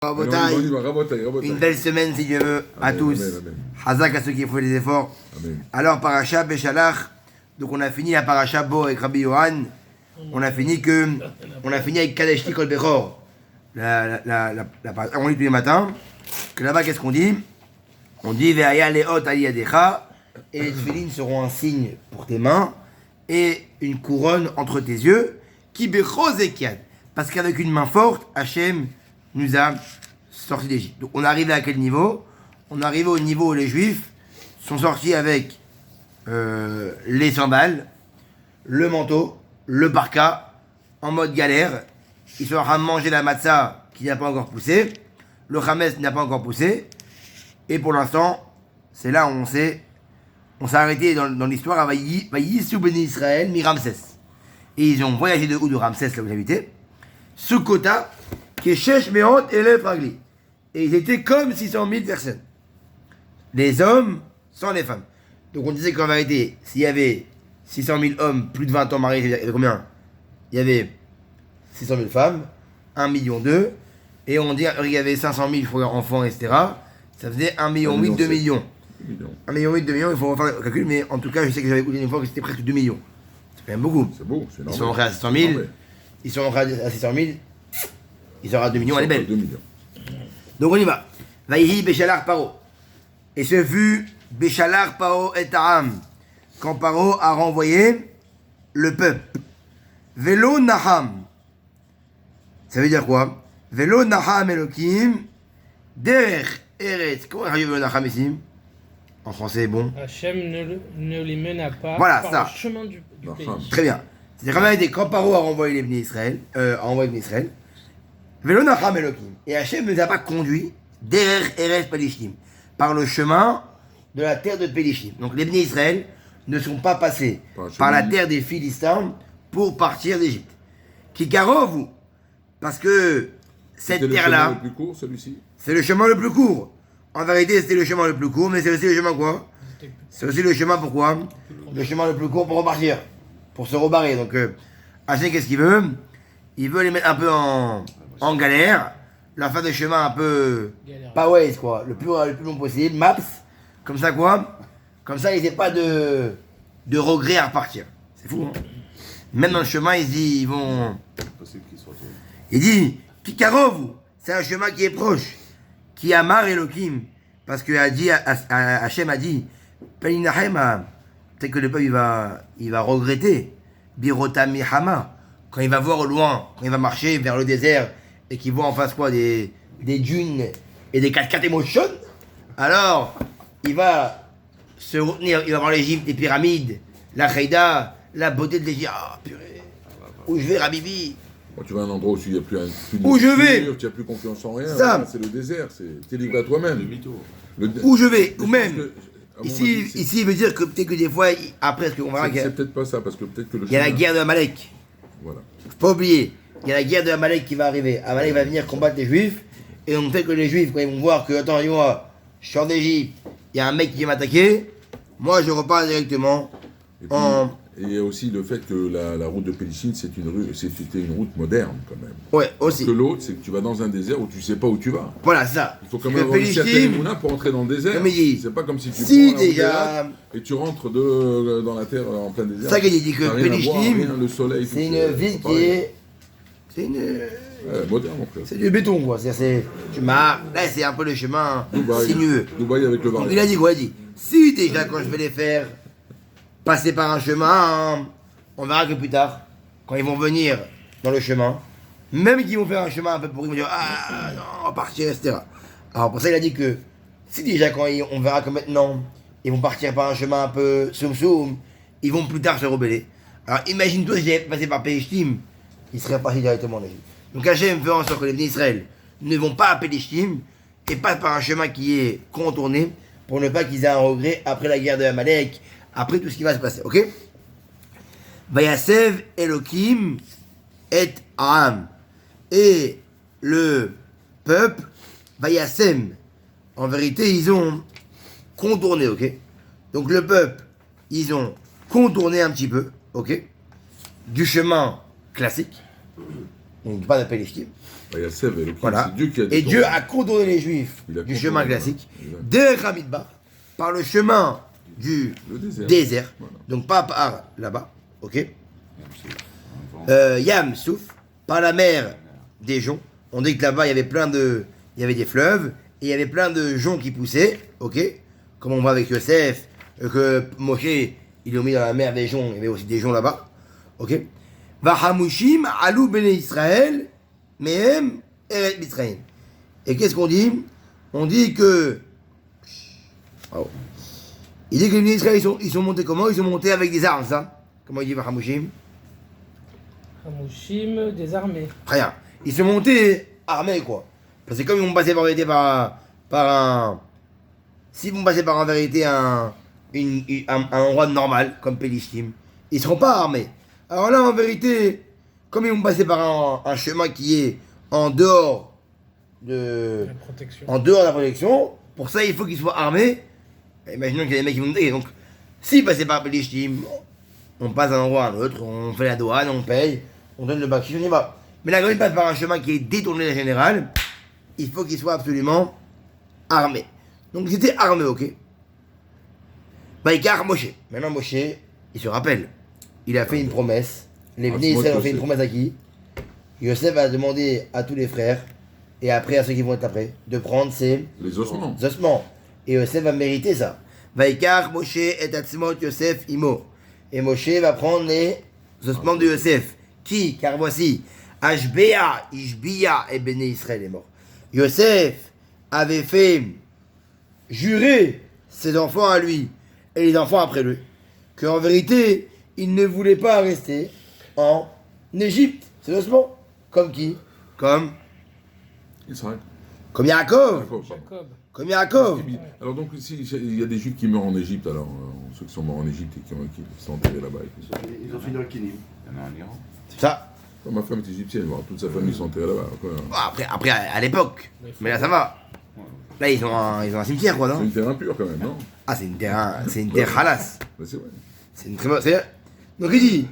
Une belle semaine si Dieu veut à tous. Hazak à ceux qui font les efforts. Amen. Alors paracha Béchalach, donc on a fini la paracha Bo avec Rabbi Yohan. On a fini avec Kadesh Tikol Bechor. On lit tous les matins. Que là-bas qu'est-ce qu'on dit? On dit Ve'aya leot aliyadecha, et les tefillin seront un signe pour tes mains et une couronne entre tes yeux. Ki becho zekiad, parce qu'avec une main forte, Hachem nous a sortis d'Égypte. Donc on est arrivé à quel niveau? On est arrivé au niveau où les Juifs sont sortis avec les sandales, le manteau, le parka, en mode galère. Ils sont en train de manger la matzah qui n'a pas encore poussé, le chametz n'a pas encore poussé, et pour l'instant, c'est là où on s'est arrêté dans l'histoire à Vayissu Beni Israël mi Ramsès. Et ils ont voyagé de où? De Ramsès, là où vous habitez, Sukkota, Keshesh Meot Elef Ragli. Et ils étaient comme 600 000 personnes. Les hommes sans les femmes. Donc on disait qu'en vérité, s'il y avait 600 000 hommes, plus de 20 ans mariés, il y avait combien? Il y avait 600 000 femmes, 1,2 million. Et on dit qu'il y avait 500 000 enfants, etc. Ça faisait 1,8 million, 2 millions. 1,8 million, 2 millions, il faut refaire le calcul, mais en tout cas, je sais que j'avais écouté une fois que c'était presque 2 millions. C'est quand même beaucoup. C'est beau, c'est normal. Ils sont rentrés à 600 000. Ils sont rentrés à 600 000. Ils auront 2 millions, elle est belle. 2 millions. Donc on y va. Vaïhi Béchalar Paro. Et ce fut Béchalar Paro et Aram, quand Paro a renvoyé le peuple. Velo Naham. Ça veut dire quoi? Velo Naham Elohim Derech Eretz. Comment on dit Velo Naham ici? En français, bon. Hachem ne les mena pas voilà, par ça. le chemin du pays. Très bien. C'est-à-dire quand Paro a renvoyé les Bnei Israël, Velo Naham Elohim. Et Hachem ne nous a pas conduits derrière Eretz Pelishtim, par le chemin de la terre de Pelishtim. Donc les Bnei Israël ne sont pas passés par la terre des Philistins pour partir d'Égypte. Kikaro, parce que cette terre-là, C'est le chemin le plus court, celui-ci. c'est le chemin le plus court. En vérité, c'était le chemin le plus court, mais c'est aussi le chemin quoi? C'est aussi le chemin pourquoi? Le chemin le plus court pour repartir, pour se rebarrer. Donc Hachem, qu'est-ce qu'il veut? Il veut les mettre un peu en galère, la fin de chemin un peu pas ways quoi, le plus long possible, maps, comme ça quoi, comme ça ils n'aient pas de regret à repartir. C'est fou hein. Même dans le chemin ils vont. Il dit Pikarov, c'est un chemin qui est proche, qui a mar Elohim, parce que Hachem a dit Pelinahem, peut-être que le peuple il va regretter Birota Mihama, quand il va voir au loin, quand il va marcher vers le désert et qu'il voit en face quoi des dunes et des 4x4 Emotion, alors il va se retenir, il va voir l'Égypte, les pyramides, la Khaïda, la beauté de l'Égypte. Ah purée, où je vais Rabibi? Bon, tu vas à un endroit où il n'y a plus de où je vais? tu n'as plus confiance en rien. Ça. Voilà, c'est le désert, t'es livré à toi-même. Où je vais? Ou même, à mon ici, avis, il veut dire que peut-être que des fois, après, parce qu'on verra qu'il y a, c'est peut-être pas ça, parce que peut-être que le il y a la chemin- guerre de Amalek. Voilà. Faut pas oublier, il y a la guerre de Amalek qui va arriver. Amalek va venir combattre les Juifs, et donc peut-être que les Juifs, quand ils vont voir que, attends, moi, je suis en Égypte, il y a un mec qui vient m'attaquer, moi je repars directement Et puis, en... et il y a aussi le fait que la route de Pélichine, c'était une route moderne quand même. Ouais, aussi. Que l'autre, c'est que tu vas dans un désert où tu sais pas où tu vas. Voilà, c'est ça. Il faut quand Parce même que avoir une certaine Pélichtim, émouna pour entrer dans le désert. comme il dit, C'est pas comme si tu si, prends la route des déjà, lacs et tu rentres dans la terre en plein désert. c'est ça qu'il dit que T'as rien à boire, Pélichtim, rien, le soleil, tout, c'est une ville qui pareil. est... C'est une... Ouais, moderne mon frère. C'est du béton, quoi. Tu marches, là, c'est un peu le chemin sinueux. Dubaï avec le Donc, variant. il a dit quoi? Il a dit, si déjà, quand je vais les faire passer par un chemin, on verra que plus tard, quand ils vont venir dans le chemin, même qu'ils vont faire un chemin un peu pourri, ils vont dire, ah non, on va partir, etc. Alors pour ça, il a dit que si déjà, on verra que maintenant, ils vont partir par un chemin un peu soum-soum, ils vont plus tard se rebeller. Alors imagine-toi si j'avais passé par Pélichtim, ils seraient partis directement en Égypte. Donc Hachem fait en sorte que les Bnei Israël ne vont pas à Pélichtim et passent par un chemin qui est contourné pour ne pas qu'ils aient un regret après la guerre de Amalek, après tout ce qui va se passer, ok? Vayasev Elohim et Aam. Et le peuple, Vayasem, en vérité, ils ont contourné, ok? Donc le peuple, ils ont contourné un petit peu, ok? Du chemin classique. donc pas de Pélishtim. Vayasev, Elohim, Voilà. c'est Dieu qui a Et détourné. Dieu a contourné les Juifs Il a du contourné, chemin voilà. classique, Exact. de Hamidbar, par le chemin du Le désert. désert, Voilà. donc pas par là-bas, ok. Yam Souf, par la mer des joncs. On dit que là-bas il y avait des fleuves et il y avait plein de joncs qui poussaient, ok. Comme on voit avec Yosef, que Moshe ils l'ont mis dans la mer des joncs, il y avait aussi des joncs là-bas, ok. Vahamushim alou bene Israël, mehem eret Mitzrayim. Et qu'est-ce qu'on dit? On dit que oh. Il dit que les Israël ils sont montés comment? Ils sont montés avec des armes, ça. Comment il dit Vahamushim? Hamushim des armées. Rien. Ils sont montés armés, quoi. Parce que comme ils vont passer par vérité par un... S'ils vont passer par en vérité un endroit normal, comme Pélishtim, ils seront pas armés. Alors là, en vérité, comme ils vont passer par un chemin qui est en dehors de... La protection. En dehors de la protection, pour ça, il faut qu'ils soient armés. Imaginons qu'il y a des mecs qui vont nous donc, s'ils passaient par Pélishtim, on passe d'un endroit à un autre, on fait la douane, on paye, on donne le bakchis, on y va. Mais là, quand ils passent par un chemin qui est détourné de la générale, il faut qu'ils soient absolument armés. Donc ils étaient armés, ok. Baïkar Moshe. Maintenant, Moshe, il se rappelle. Il a fait une promesse. Les Bnei Israël ont fait une promesse à qui? Yosef a demandé à tous les frères, et après à ceux qui vont être après, de prendre ces Les ossements. ossements. Et Yosef va mériter ça. Vaikar Moshe et Atzimot Yosef Imo. Et Moshe va prendre les ossements de Yosef. Qui? Car voici, Ashbea, Ishbia et Béné Israël est mort. Yosef avait fait jurer ses enfants à lui et les enfants après lui, qu'en vérité, il ne voulait pas rester en Égypte. Ces ossements. Comme qui? Comme Israël. Yaakov. Jacob, pardon. Jacob. Comme Yaakov. Alors donc, il y a des Juifs qui meurent en Égypte, alors ceux qui sont morts en Égypte et qui sont enterrés là-bas. Ils ont fini dans le Kinim. Il y en a en Iran. C'est ça. Ma femme est égyptienne, alors, toute sa famille sont enterrés là-bas. Quoi. Après à l'époque. Mais là, ça va. Là, ils ont un cimetière, quoi, C'est non? une terre impure quand même, non? Ah, c'est une terre halas. Ben, c'est vrai. C'est une très bonne. Donc, il dit,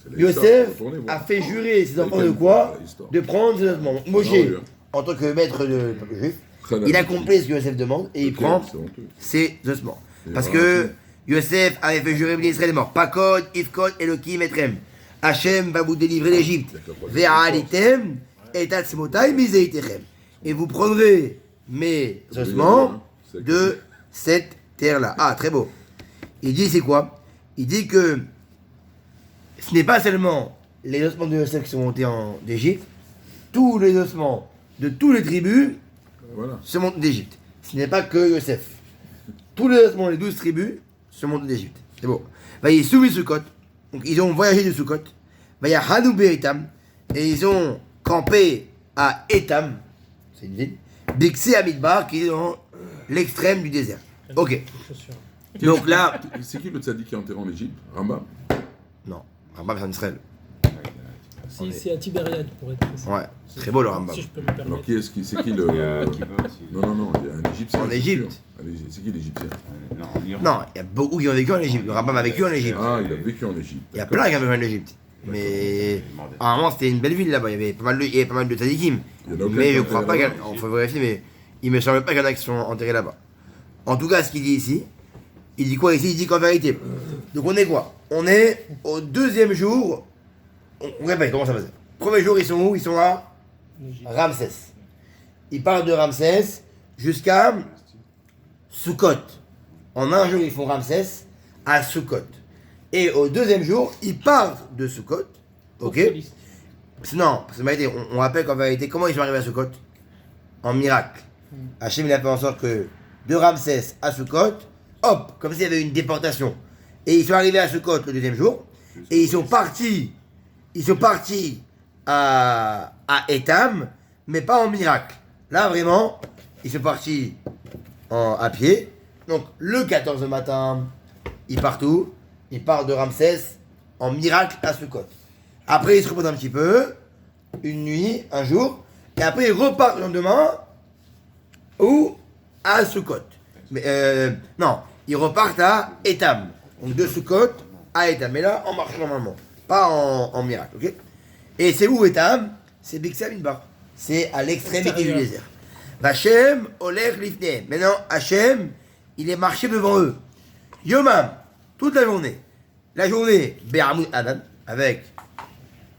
C'est la histoire, Yosef retournez voir. a fait jurer ses enfants de quoi? L'histoire. De prendre ses ossements. Moshe, oui, hein. en tant que maître de peuple juif, Très il bien. accomplit ce que Yosef demande et il Ok, prend c'est honteux. ses ossements. Et Parce voilà, que Yosef avait fait jurer Bnei Israël est mort. Pakod, Ifkod, Elohim, Etrem. Hachem va vous délivrer d'Égypte. Ve'alitem, et tatzmotai, miseitechem. Et vous prendrez mes ossements de cette terre-là. Ah, très beau. Il dit, c'est quoi? Il dit que ce n'est pas seulement les ossements de Yosef qui sont montés d'Égypte, tous les ossements de toutes les tribus Voilà. se montent d'Égypte. Ce n'est pas que Yosef. Tous les ossements, les 12 tribus, se montent d'Égypte. C'est beau. Vaïe soumis Sukkot. Donc ils ont voyagé de Sukkot. Vaïe Hanou Beritam. Et ils ont campé à Etam. C'est une ville. Bixé à Midbar, qui est dans l'extrême du désert. Ok. Chaussures. Donc là. C'est qui le tzaddik qui est enterré en Égypte? Rambam. Non. Rambam, c'est en Israël. Si, c'est à Tibériade, pour être précis. Ouais. Très beau le Rambam. Si je peux me Alors permettre. qui est-ce qui c'est qui le Il y a Kiva aussi. Non, il y a un Égyptien. En c'est Égypte. sûr. C'est qui l'Égyptien? Non, en Iran. Non, il y a beaucoup qui ont vécu en Égypte. Le Rambam a vécu en Égypte. Ah, il a vécu en Égypte. Il y a D'accord. plein qui ont vécu en Égypte. Mais à un moment, c'était une belle ville là-bas. Il y avait pas mal de tzadikim. Il y en a aucun Mais qui je est crois enterré pas là-bas. qu'il faut vérifier, mais il me semble pas qu'il y en a qui sont enterrés là-bas. En tout cas, ce qu'il dit ici, il dit quoi ici? Il dit qu'en vérité. Donc on est quoi? On est au deuxième jour. On répète, comment ça va se faire? Premier jour, ils sont où? Ils sont à Ramsès. Ils partent de Ramsès jusqu'à Sukkot. En un jour, ils font Ramsès à Sukkot. Et au deuxième jour, ils partent de Sukkot. Ok? Non, parce que on rappelle qu'en vérité, comment ils sont arrivés à Sukkot? En miracle. Hachem, il a fait en sorte que de Ramsès à Sukkot, hop, comme s'il y avait une déportation. Et ils sont arrivés à Sukkot le deuxième jour. Et ils sont partis à Etam, mais pas en miracle. Là, vraiment, ils sont partis à pied. Donc, le 14 matin, ils partent où? Ils partent de Ramsès en miracle à Sukkot. Après, ils se reposent un petit peu, une nuit, un jour, et après, ils repartent le lendemain, ou à Sukkot. Mais, non, ils repartent à Etam. Donc, de Sukkot à Etam. Mais là, en marchant normalement, pas en miracle, ok? Et c'est où Etam? c'est Bixam Midbar. C'est à l'extrémité du désert. Hachem, Olech Lifne. Maintenant, Hachem, il est marché devant eux. Yomam, toute la journée. La journée, Be'amud Adan, avec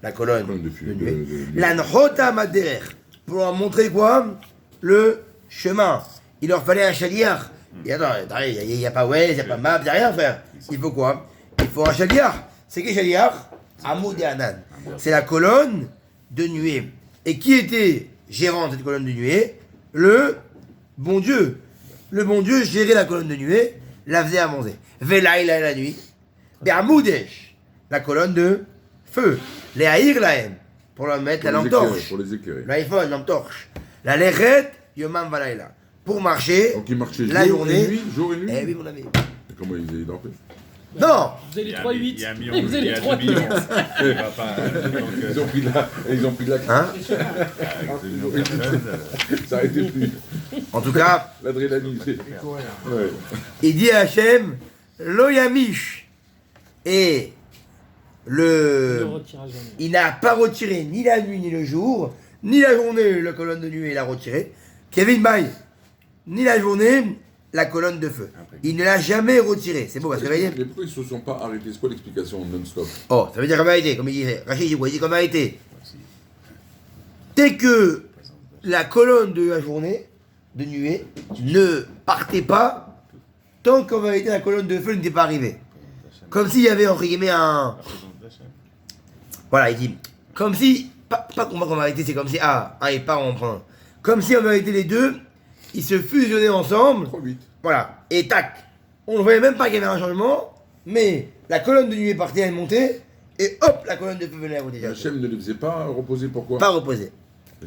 la colonne de nuée. L'Anhota Maderer, pour leur montrer quoi? Le chemin. Il leur fallait un chaliar. Et attends, il n'y a pas Waze, il n'y a pas map, il n'y a rien, frère. Il faut quoi? Il faut un chaliar. C'est qui chaliar? Amoud et Anan. C'est la colonne de nuée. Et qui était gérant de cette colonne de nuée? Le bon Dieu. Le bon Dieu gérait la colonne de nuée, la faisait avancer. Velaïla la nuit. Be'amoudesh, la colonne de feu. Les haïr lahem, pour leur mettre la lampe torche. Pour les éclairer. L'iPhone, lampe torche. La lechet, yomam valaïla. Pour marcher, Donc ils marchaient la jour journée. et nuit, jour et nuit. Eh oui, mon ami. Et comment ils dormaient? Non. Vous avez les Il y a 3-8. il y a un million, Vous avez il y les a 3 2 millions. Il va pas, donc, Ils ont pris de la Hein? avec 2 millions de personnes, Ça a été plus. En tout cas, L'adrénaline. Ouais. il dit à Hachem, Loyamish. Et Le retirage jamais. il n'a pas retiré ni la nuit ni le jour, ni la journée, la colonne de nuée, il a retiré. Kevin Bay, ni la journée, la colonne de feu. Il ne l'a jamais retiré. C'est beau parce que vous voyez. Mais pourquoi ils ne se sont pas arrêtés? C'est quoi l'explication non-stop? Oh, ça veut dire comme vérité, comme il disait. Rachid, il dit comme vérité. Dès que la colonne de la journée, de nuée, ne partait pas, tant qu'en vérité la colonne de feu n'était pas arrivée. Comme s'il y avait, entre guillemets, un. Voilà, il dit. Comme si. Pas qu'on voit qu'en vérité, c'est comme si. Ah, un et pas on prend. Comme si en vérité les deux, ils se fusionnaient ensemble. Trop vite. Voilà, et tac. On ne voyait même pas qu'il y avait un changement, mais la colonne de nuée partait, elle montait, et hop, la colonne de feu venait à côté. Hachem ne les faisait pas reposer, pourquoi? Pas reposer.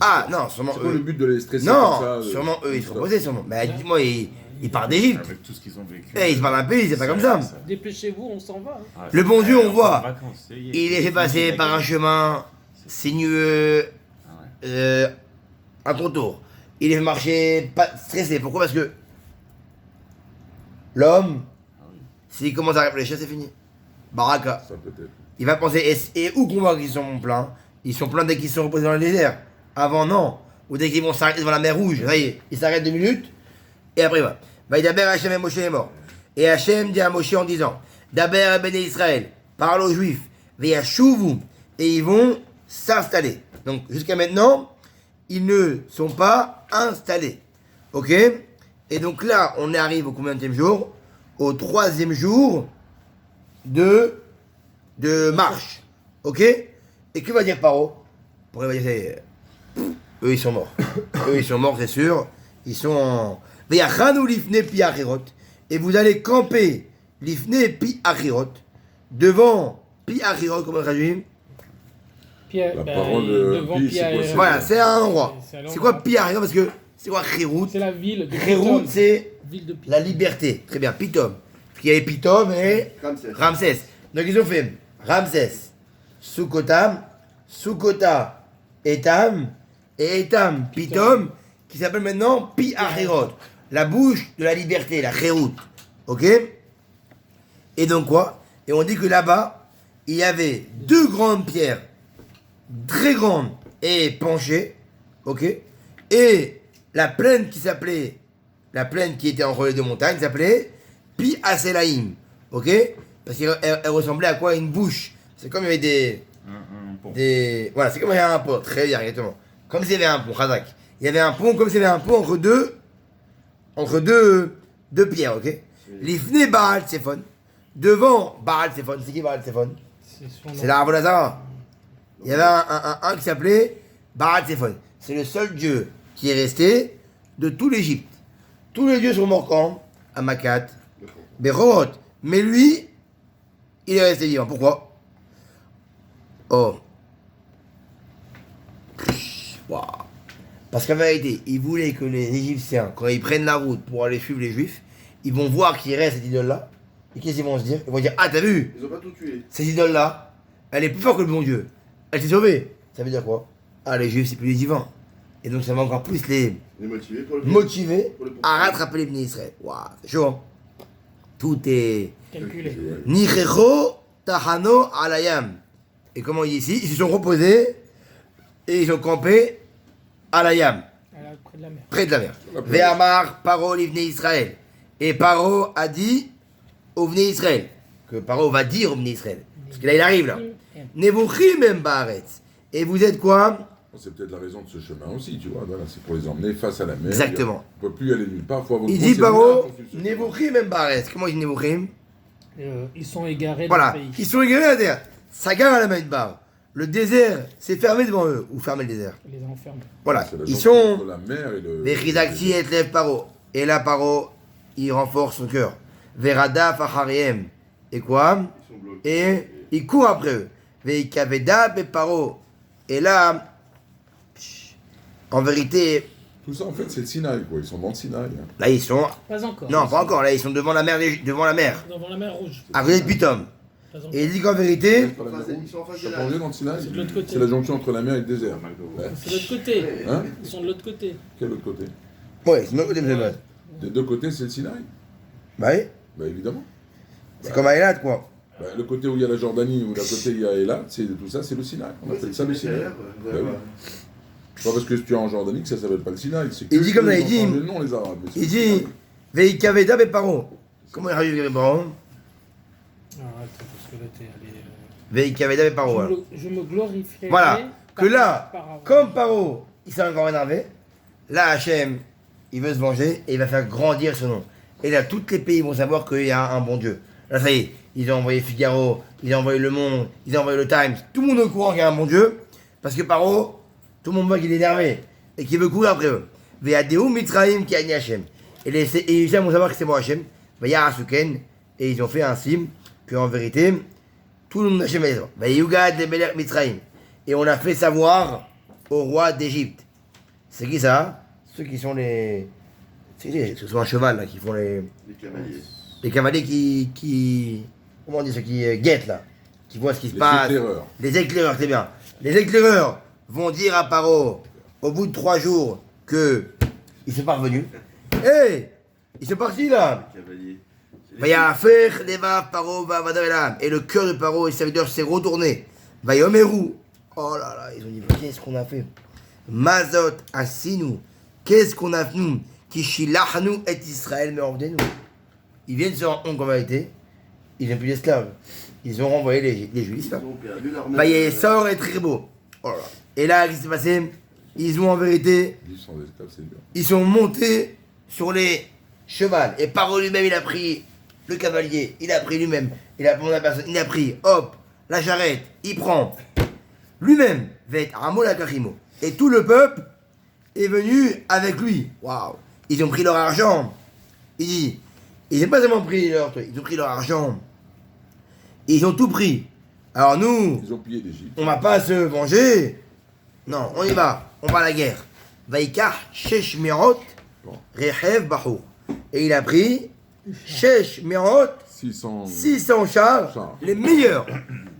Ah non, sûrement C'est quoi eux. le but de les stresser Non, comme ça? sûrement eux, ils se reposaient, sûrement. Mais dis-moi, ils partent d'Égypte. avec tout ce qu'ils ont vécu. Eh, ils partent d'un pays, c'est pas comme ça. Dépêchez-vous, on s'en va. hein. Ah, Le bon Dieu, on en voit. vacances, ça y est. Il les fait passer par un chemin sinueux, Ah ouais. un contour. Il les fait marcher pas stressé. Pourquoi? Parce que l'homme, s'il commence à réfléchir, c'est fini. Baraka. Ça peut-être. Il va penser, et où qu'on voit qu'ils sont pleins? Ils sont pleins dès qu'ils sont reposés dans le désert. Avant, non. Ou dès qu'ils vont s'arrêter devant la mer Rouge. Ça y est, ils s'arrêtent 2 minutes, et après, voilà. Va d'Aber Hachem et Moshe est mort. Et Hachem dit à Moshe en disant, d'Aber Béné Israël, parle aux Juifs, Ve'yashuvu, et ils vont s'installer. Donc, jusqu'à maintenant, ils ne sont pas installés. Ok? Et donc là, on arrive au combienième jour? Au 3e jour de marche. Ok? Et que va dire Paro? Pour va dire, eux ils sont morts. Eux ils sont morts, c'est sûr. Ils sont en. Ve'yachanu lifne pi achirot. Et vous allez camper lifne pi achirot. Devant pi achirot, comment on traduit? Pierre, La bah, parole devant Pi, Pierre. c'est quoi, c'est- Voilà, c'est un endroit. C'est à l'endroit. C'est quoi pi achirot? Parce que c'est quoi chirut? C'est la ville de Chirut, Pitom. c'est Ville de Pitom. la liberté. Très bien, Pitom. Parce qu'il y avait Pitom et Ramsès. Donc ils ont fait Ramsès, Sukotam, Sukota, Etam, et Etam, Pitom, qui s'appelle maintenant Pi Achirot. La bouche de la liberté, la Chérut. Ok? Et donc quoi? Et on dit que là-bas, il y avait 2 grandes pierres, très grandes et penchées. Ok? Et la plaine qui s'appelait, la plaine qui était entre les 2 montagnes s'appelait Pi Aselaïm. Ok? Parce qu'elle ressemblait à quoi? Une bouche. C'est comme il y avait Un pont. voilà, c'est comme il y avait un pont. Très bien, exactement. Comme s'il y avait un pont, Khazak. Il y avait un pont, comme s'il y avait un pont entre deux pierres, ok? L'Ifne Baal Tsephon. Devant Baal Tsephon. C'est qui Baal Tsephon? C'est la Avodazara. Il y avait un qui s'appelait Baal Tsephon. C'est le seul dieu qui est resté de tout l'Égypte. Tous les dieux sont morts quand? À Makat, Berot. Mais lui, il est resté vivant. Pourquoi? Oh. Wow. Parce qu'en vérité, il voulait que les Égyptiens, quand ils prennent la route pour aller suivre les Juifs, ils vont voir qu'il reste cette idole-là. Et qu'est-ce qu'ils vont se dire? Ils vont dire, ah t'as vu? Ils ont pas tout tué. Cette idole-là, elle est plus forte que le bon Dieu. Elle s'est sauvée. Ça veut dire quoi? Ah, les Juifs, c'est plus les divins. Et donc ça va encore plus les Les motivés pour le motiver pour le à rattraper les bénis Israël. Waouh, c'est chaud. Hein. Tout est Calculé. Nichecho Tahano Alayam. Et comment il dit ici? Ils se sont reposés et ils ont campé à la Yam, Près de la mer. près de la mer. Ve'amar Paro l'ivné Israël. Et Paro a dit au Vné Israël, que Paro va dire au Vné Israël, parce que là il arrive là. Nevuchim em baaretz. Et vous êtes quoi? C'est peut-être la raison de ce chemin aussi, tu vois. Voilà, c'est pour les emmener face à la mer. Exactement. On ne peut plus aller nulle part. Faut avoir Il une dit grosse Paro, énergie pour suivre ce chemin. Nevuchim em baaretz. Comment il dit Nevuchim? Ils sont égarés Voilà, dans le pays. ils sont égarés à la terre. Ça gare à la main de barre. Le désert, c'est fermé devant eux, ou fermé le désert. Ils les enferment. Voilà, C'est la ils jonction sont entre la mer et le. Vechidakti et lève Paro. Et là, Paro, il renforce son cœur. Verada Fachariem. Et quoi? Et il court après eux. Veikaveda et Paro. Et là, en vérité, Tout ça, en fait, c'est le Sinaï, quoi. Ils sont dans le Sinaï. Hein. là, ils sont. Pas encore. Non, pas encore. Là, ils sont devant la mer. Devant la mer. Devant la mer Rouge. À côté de Pitom. Pas encore. Et il dit qu'en vérité, Pas la mer Rouge. T'as plongé dans le Sinaï C'est de l'autre côté. C'est la jonction entre la mer et le désert. Ouais. C'est de l'autre côté. Hein? Ils sont de l'autre côté. Quel autre côté? ouais, c'est de l'autre côté, monsieur. Des deux côtés, c'est le Sinaï. Bah oui, Bah évidemment. c'est comme à Eilat, quoi. Bah, le côté où il y a la Jordanie, ou le côté où il y a Elat, c'est tout ça, c'est le Sinaï. On appelle ça le Sinaï. Bah oui. C'est pas parce que tu es en Jordanie que ça s'appelle pas le Sinaï. C'est que Il dit comme ça, eux, il dit- ont changé le nom, les Arabes. mais c'est Il le dit Sinaï. Veikaveda et Paro. Comment il rajoute les Paro? Ah, attends, parce que là, t'es allé. Veikaveda et Paro. Voilà. Je me glorifierai. Voilà, que là, par avant. comme Paro, il s'est encore énervé, là, Hachem, il veut se venger et il va faire grandir ce nom. Et là, tous les pays vont savoir qu'il y a un bon Dieu. Là, ça y est, ils ont envoyé Figaro, ils ont envoyé Le Monde, ils ont envoyé le Times. Tout le monde est au courant qu'il y a un bon Dieu, parce que Paro, tout le monde voit qu'il est énervé et qu'il veut courir après eux. Ve'adeu Mitzrayim qui a gagné Hachem. Et les gens vont savoir que c'est bon Hachem. Ve'yarasuken. Et ils ont fait un sim que en vérité, tout le monde Hachem est là. Ve'yugad le Melech Mitzrayim. Et on a fait savoir au roi d'Égypte. C'est qui ça? Ceux qui sont les. C'est ce sont un cheval là, qui font les. Les cavaliers qui. Comment on dit ceux qui guettent là? Qui voient ce qui se Les passe. éclaireurs. Les éclaireurs, c'est bien. Les éclaireurs vont dire à Paro, au bout de 3 jours, que ils sont pas revenus. Hé, ils sont partis là. Va y faire les va Paro va Vadavelam. Et le cœur de Paro et ses serviteurs s'est retourné. Va y Omeru. Oh là là, ils ont dit, qu'est-ce qu'on a fait? Mazot Asinu. Qu'est-ce qu'on a fait nous? Kishilachnu et Israël, mais revenez-nous. Ils viennent se rendre compte qu'en vérité, ils n'ont plus d'esclaves. Ils ont renvoyé les Juifs là. Va y sort et très beau. Oh là là. Et là, qu'est-ce qui s'est passé? Ils ont en vérité, Ils sont des esclaves, c'est dur. ils sont montés sur les chevals. Et Paro lui-même, il a pris le cavalier, il a pris lui-même, il a pris la personne, il a pris, hop, la charrette, il prend lui-même, Vet Amo la Karimo. Et tout le peuple est venu avec lui. Waouh! Ils ont pris leur argent. Il dit, ils n'ont pas seulement pris leur truc, ils ont pris leur argent. Ils ont tout pris. Alors nous, Ils ont pillé l'Égypte. on va pas se venger. Non, on y va. On va à la guerre. Vaikach Shesh Mirot Rechev Bahour. Et il a pris Shesh Mirot 600 chars, Chars. les meilleurs.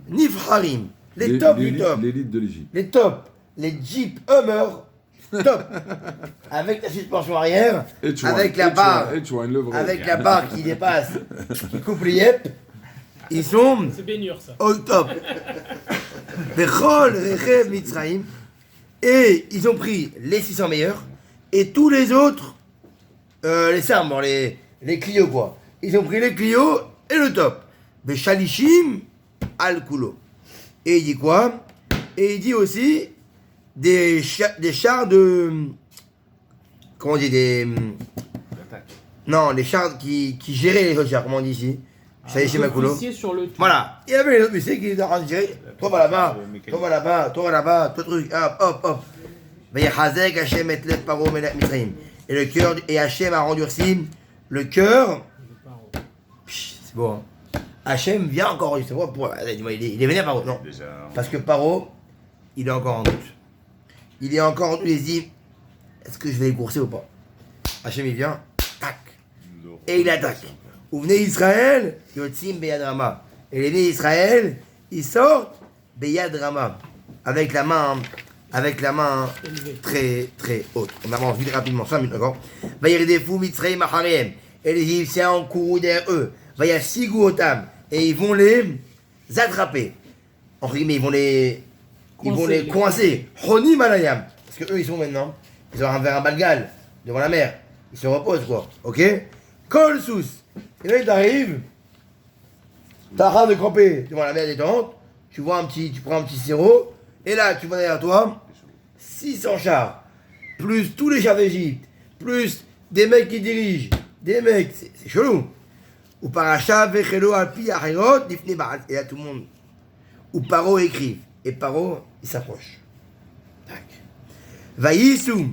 Nifharim, les tops du top. L'élite de l'Égypte. Les tops. Les Jeep Hummer top. Avec la suspension arrière, avec la barre, avec la barre qui dépasse, qui coupe les yep. Ils sont C'est baignure, ça. au top. Bechol Rechev Mitzrayim. Et ils ont pris les 600 meilleurs et tous les autres, les Sarmes, les Clio quoi. Ils ont pris les Clio et le top. Bechalishim al Kulo. Et il dit quoi? Et il dit aussi des chars de. Comment on dit des. Non, les chars qui géraient les autres chars, comment on dit ici? Chalishim al Kulo. Officier sur le tout. Voilà, il y avait les autres messieurs qui étaient en train de gérer. Toi va là-bas, toi va là-bas, toi va là-bas, toi truc, hop, hop, hop. Vayachazek Hachem et Lev Paro Melech Mitzrayim. Et le cœur, et Hachem a rendurci le cœur. C'est bon. Hein. Hachem vient encore, c'est bon, il est venu à Paro, non. Déjà. Parce que Paro, il est encore en doute. Il est encore en doute, il se dit, est-ce que je vais les courser ou pas? Hachem il vient, tac, et il attaque. Où venez Israël, Yotzim Beyad Rama. Et les nés d'Israël, ils sortent Beyad Rama. Avec la main très très haute. On avance vite rapidement, 5 minutes encore. Vayiridefu Mitzrayim Acharem. Et les Égyptiens ont couru derrière eux. Vayasigu Otam. Et ils vont les attraper. En guillemets, ils vont les ils vont Coincer, les les coincer. Choni malayam. Parce que eux, ils sont maintenant, ils ont un verre à Balgal, devant la mer. Ils se reposent, quoi. Ok? Kol sous. Et là, il t'arrive, t'as en train de camper devant la mer détente, tu prends un petit sirop, et là, tu vois derrière toi, 600 chars, plus tous les chars d'Égypte, plus des mecs qui dirigent, des mecs, c'est chelou. Ou paracha vechelo alpi achirot lifnei Baal. Et là, tout le monde. Ou Paro écrive. Et Paro, il s'approche. Tac. Vaïsou.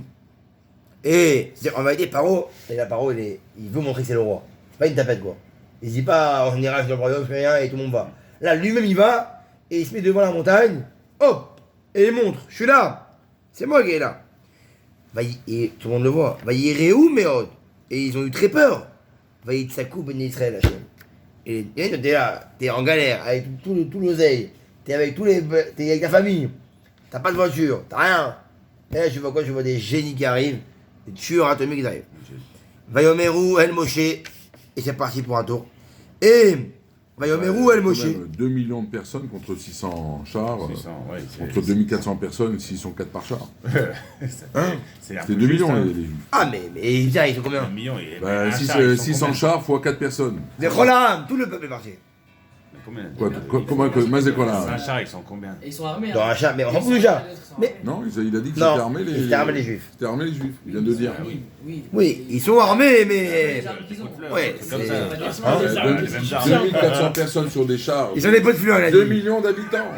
Et, en vérité, Paro, il veut montrer que c'est le roi. C'est pas une tapette, quoi. Il se dit pas, en général, je suis dans le royaume, je fais rien, et tout le monde va. Là, lui-même, il va, et il se met devant la montagne, hop, et il montre, je suis là. C'est moi qui est là. Et tout le monde le voit. Vaïréou, Méod. Et ils ont eu très peur. Vaïtsakou ben Israël, Hachem. Et t'es là, t'es en galère, avec tout l'oseille, t'es avec ta famille, t'as pas de voiture, t'as rien. Et là, je vois quoi? Je vois des génies qui arrivent, des tueurs atomiques qui arrivent. Vayomeru El Moshe, et c'est parti pour un tour. Et Vayomeru El Moshe. 2 millions de personnes contre 600 chars. 600, ouais, Entre 2400 personnes, s'ils sont 4 par char. C'est C'est 2 millions les Juifs. Ah, mais tiens, ils sont combien? 1 million. Et Bah, un 600 chars fois 4 personnes. Des Cholam, tout le peuple est parti. Quoi, comment que Mazé quoi Un là? char, ils sont combien? Et ils sont armés. Dans un chat, mais on s'en fout déjà. Mais Non, il a dit que non, c'était armé les. c'était armé les Juifs. C'était armé les Juifs, il vient de dire. Oui, oui. Oui, ils sont armés, mais. Les armes qu'ils ont. Ouais, C'est comme c'est- ça. Hein, C'est ça, les mêmes armes. 2400 personnes sur des chars. Ils sont des pots de fleurs, là. 2 millions d'habitants.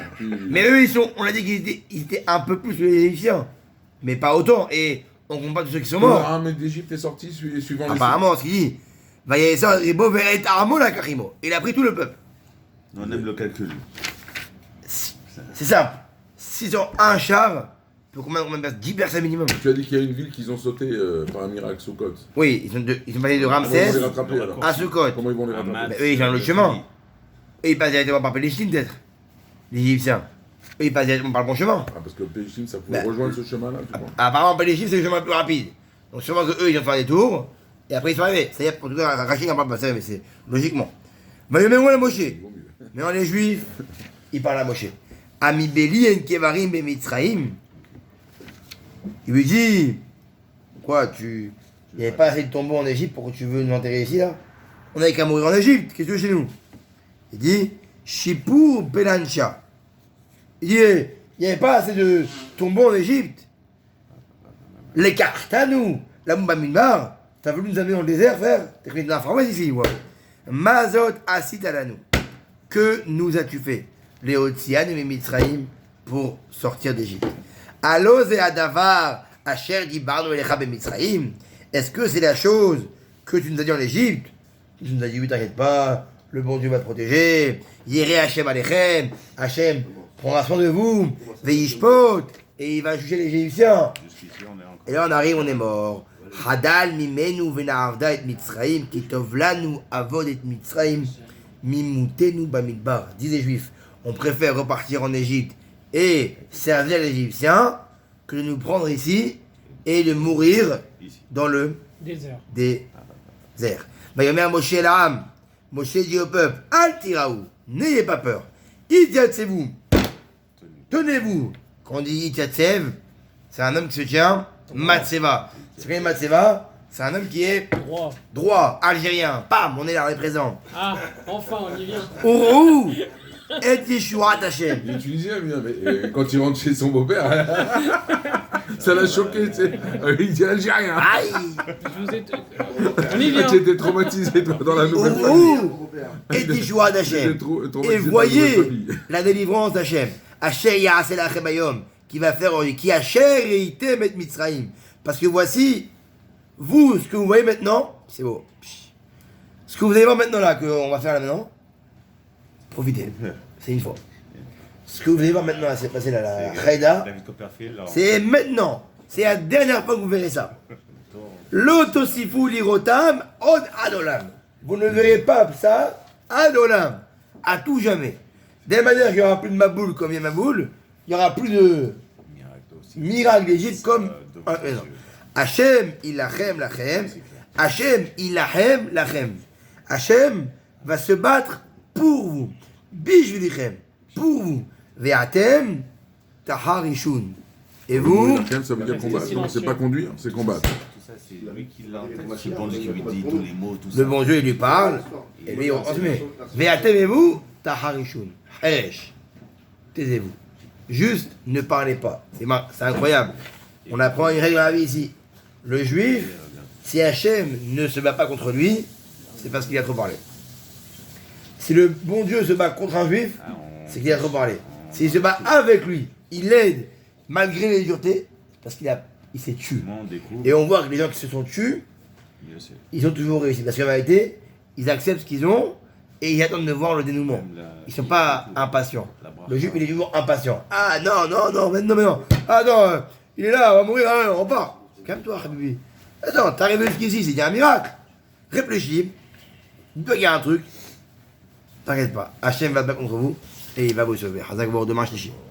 Mais eux, on a dit qu'ils étaient un peu plus que les Égyptiens. Mais pas autant. Et on compte pas tous ceux qui sont morts. L'armée d'Égypte est sortie suivant les. Apparemment, ce qu'il dit. Il a pris tout le peuple. On aime le calcul. C'est simple. S'ils ont un char, pour combien de personnes? 10 personnes minimum. Tu as dit qu'il y a une ville qu'ils ont sauté par un miracle, Soukot. Oui, ils sont passés de Comment ils Ramsès vont les rattraper alors à Sukkot. Comment ils vont les rattraper Mais eux, ils ont un autre chemin. Et ils passent directement par Palestine, peut-être. Les Égyptiens. Eux, ils passent directement par le bon chemin. Ah, parce que Péchine, ça pouvait Bah, rejoindre ce chemin-là, tu crois? Apparemment, Palestine, c'est le chemin le plus rapide. Donc, sûrement que eux, ils vont faire des tours. Et après, ils sont arrivés. C'est-à-dire, en tout cas, Rachid n'en parle pas, mais c'est logiquement. Mais le la Moshe. Il vaut mieux. Maintenant, les Juifs, ils parlent à Moshe. Ami Beli en Kevarim be Mitzraïm. Il lui dit, quoi, il n'y avait pas assez de tombeaux en Égypte pour que tu veux nous enterrer ici, là? On n'avait qu'à mourir en Égypte, qu'est-ce que tu veux chez nous? Il dit, Shipur Belancha. Il dit, il n'y avait pas assez de tombeaux en Égypte. Les Kartanou, la Mumba Minbar, t'as voulu nous amener dans le désert, frère? T'as pris de l'information ici, ouais. Mazot Asit Alanou. Que nous as-tu fait? Les Otzian et Mitzraïm pour sortir d'Égypte. Aloz et Adavar, Asher Dibarno Elecha Mitzraïm. Est-ce que c'est la chose que tu nous as dit en Égypte? Tu nous as dit, oui, t'inquiète pas, le bon Dieu va te protéger. Yéré Hachem Alechem, Hachem prendra soin de vous. Veishpot, et il va juger les Égyptiens. Jusqu'ici, on est encore. Et là, on arrive, on est mort. Hadal mimenu vena'avda et Mitzraïm, kitovlanu avod et Mitzraïm, mimutenu bamidbar. Disent les Juifs, on préfère repartir en Égypte et servir les Égyptiens que de nous prendre ici et de mourir dans le Désert. désert. Vayomer Moshe l'âme. Moshe dit au peuple, Altiraou, n'ayez pas peur. Idiatsez-vous. Tenez-vous. Quand on dit Idiatsev, c'est un homme qui se tient Matseva. C'est quoi Matseva? C'est un homme qui est Droit. droit, algérien. Pam, on est là, on est présent. Ah, enfin, on y vient. Ourou et Yeshua Hachem. Il est tunisien, bien, mais quand il rentre chez son beau-père, ça l'a choqué, tu sais. Il dit algérien. Aïe. Je vous ai... On y vient. Tu étais traumatisé, toi, dans la nouvelle famille. Ourou et Yeshua Hachem. Traumatisé Et dans la voyez nouvelle famille. la délivrance d'Hachem. Hachem Yaaseh Lachem Hayom, qui va faire aujourd'hui, qui Hachem Reitem et Mitzraïm. Parce que voici, vous, ce que vous voyez maintenant, c'est beau. Ce que vous allez voir maintenant là, qu'on va faire là maintenant, profitez, c'est une fois. Ce que vous allez voir maintenant là, c'est passé là, la Khaïda, David Copperfield, alors. c'est maintenant. C'est la dernière fois que vous verrez ça. L'otosifu lirotam od adolam. Vous ne verrez pas ça adolam, à tout jamais. De la manière qu'il n'y aura plus de Maboul comme il y a Maboul, il n'y aura plus de Miracle aussi. miracle d'Égypte comme de en présent. Hachem ilachem lachem, Hachem ilachem lachem. Hachem va se battre pour vous. Bishvilichem, pour vous. Ve'atem taharishun. Et vous, Lachem, ça veut dire combattre. c'est Donc c'est pas conduire, c'est combattre. Tout ça, c'est lui qui l'a en tête. C'est bon Dieu qui lui dit tous les mots, tout ça. le bon Dieu, il lui parle, et lui, on se met. Ve'atememu taharishun. Heresh. Taisez-vous. Juste, ne parlez pas. C'est incroyable. On apprend une règle dans la vie ici. Le juif, si Hachem ne se bat pas contre lui, c'est parce qu'il a trop parlé. Si le bon Dieu se bat contre un juif, c'est qu'il a trop parlé. S'il se bat avec lui, il l'aide malgré les duretés, c'est parce il s'est tué. Tout le monde découvre. Et on voit que les gens qui se sont tués, Mieux c'est. ils ont toujours réussi. Parce qu'en vérité, ils acceptent ce qu'ils ont et ils attendent de voir le dénouement. Même la- Ils ne sont pas impatients. La bracha. Le juif, il est toujours impatient. Ah non, non, non, mais non. Ah non, il est là, on va mourir, hein, on part. Calme-toi, Habibi. Attends, t'es arrivé jusqu'ici, c'est un miracle. Réfléchis. Il peut y avoir un truc. T'inquiète pas. Hachem va se battre contre vous et il va vous sauver. Hazak demain, Shlishi.